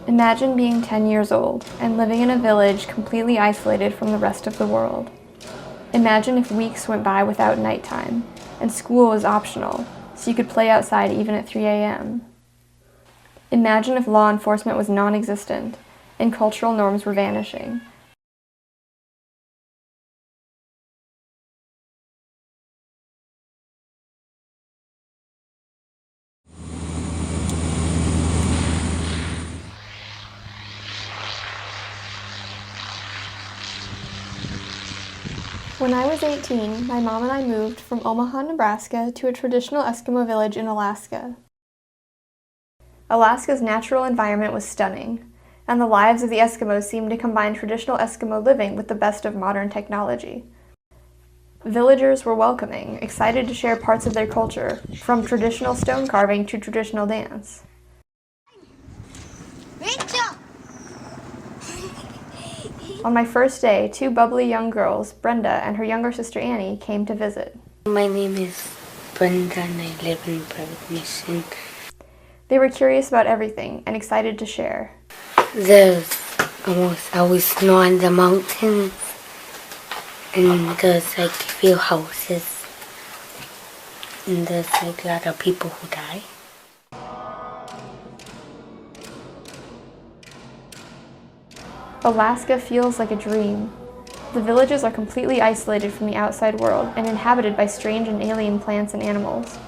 Imagine being 10 years old and living in a village completely isolated from the rest of the world. Imagine if weeks went by without nighttime, and school was optional, so you could play outside even at 3 a.m. Imagine if law enforcement was non-existent, and cultural norms were vanishing. When I was 18, my mom and I moved from Omaha, Nebraska to a traditional Eskimo village in Alaska. Alaska's natural environment was stunning, and the lives of the Eskimos seemed to combine traditional Eskimo living with the best of modern technology. Villagers were welcoming, excited to share parts of their culture, from traditional stone carving to traditional dance. Rachel! On my first day, two bubbly young girls, Brenda and her younger sister Annie, came to visit. My name is Brenda and I live in Private Mission. They were curious about everything and excited to share. There's almost always snow on the mountains and there's like a few houses and there's like a lot of people who die. Alaska feels like a dream. The villages are completely isolated from the outside world and inhabited by strange and alien plants and animals.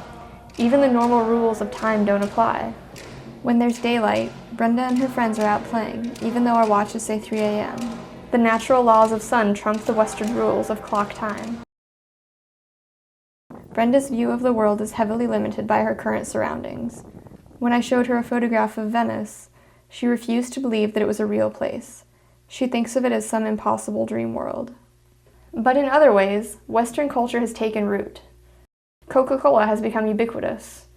Even the normal rules of time don't apply. When there's daylight, Brenda and her friends are out playing, even though our watches say 3 a.m. The natural laws of sun trump the Western rules of clock time. Brenda's view of the world is heavily limited by her current surroundings. When I showed her a photograph of Venice, she refused to believe that it was a real place. She thinks of it as some impossible dream world. But in other ways, Western culture has taken root. Coca-Cola has become ubiquitous.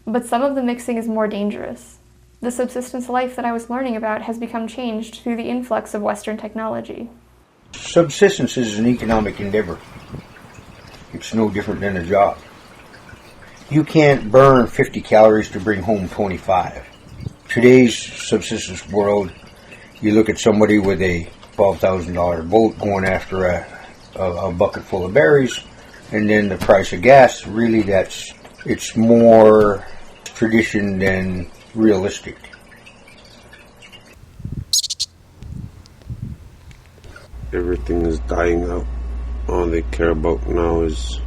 But some of the mixing is more dangerous. The subsistence life that I was learning about has become changed through the influx of Western technology. Subsistence is an economic endeavor. It's no different than a job. You can't burn 50 calories to bring home 25. Today's subsistence world, you look at somebody with a $12,000 boat going after a bucket full of berries, and then the price of gas, really it's more tradition than realistic. Everything is dying out. All they care about now is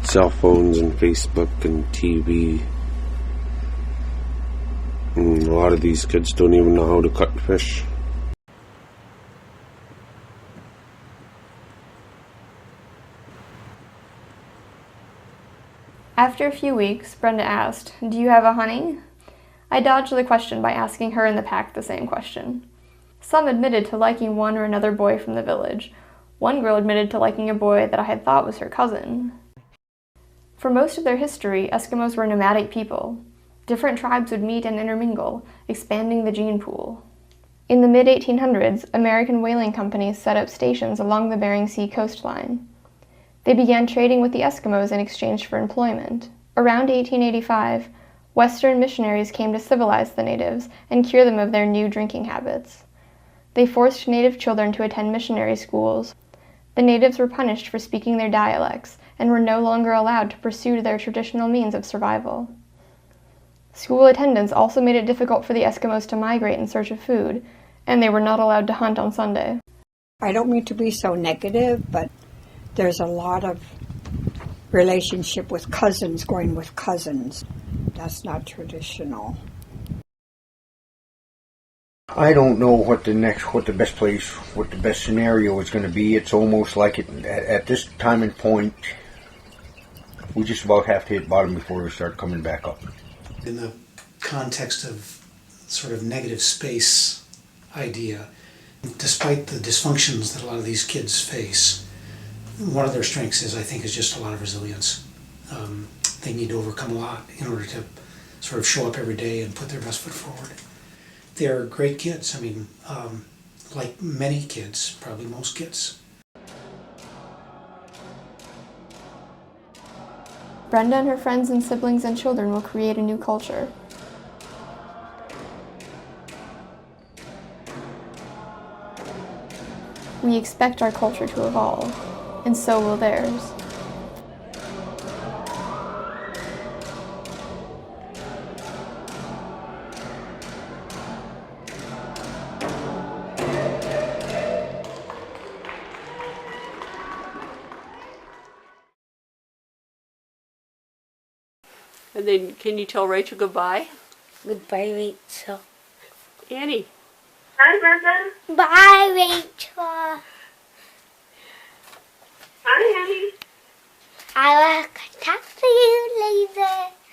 cell phones and Facebook and TV. And a lot of these kids don't even know how to cut fish. After a few weeks, Brenda asked, "Do you have a honey?" I dodged the question by asking her and the pack the same question. Some admitted to liking one or another boy from the village. One girl admitted to liking a boy that I had thought was her cousin. For most of their history, Eskimos were nomadic people. Different tribes would meet and intermingle, expanding the gene pool. In the mid-1800s, American whaling companies set up stations along the Bering Sea coastline. They began trading with the Eskimos in exchange for employment. Around 1885, Western missionaries came to civilize the natives and cure them of their new drinking habits. They forced native children to attend missionary schools. The natives were punished for speaking their dialects and were no longer allowed to pursue their traditional means of survival. School attendance also made it difficult for the Eskimos to migrate in search of food, and they were not allowed to hunt on Sunday. I don't mean to be so negative, but there's a lot of relationship with cousins going with cousins. That's not traditional. I don't know what the best place, what the best scenario is going to be. It's almost like at this time and point, we just about have to hit bottom before we start coming back up. In the context of sort of negative space idea, despite the dysfunctions that a lot of these kids face, one of their strengths is just a lot of resilience. They need to overcome a lot in order to sort of show up every day and put their best foot forward. They're great kids. Like many kids, probably most kids. Brenda and her friends and siblings and children will create a new culture. We expect our culture to evolve, and so will theirs. And then can you tell Rachel goodbye? Goodbye, Rachel. Annie. Hi, Brenda. Bye, Rachel. Hi, Annie. I will talk to you later.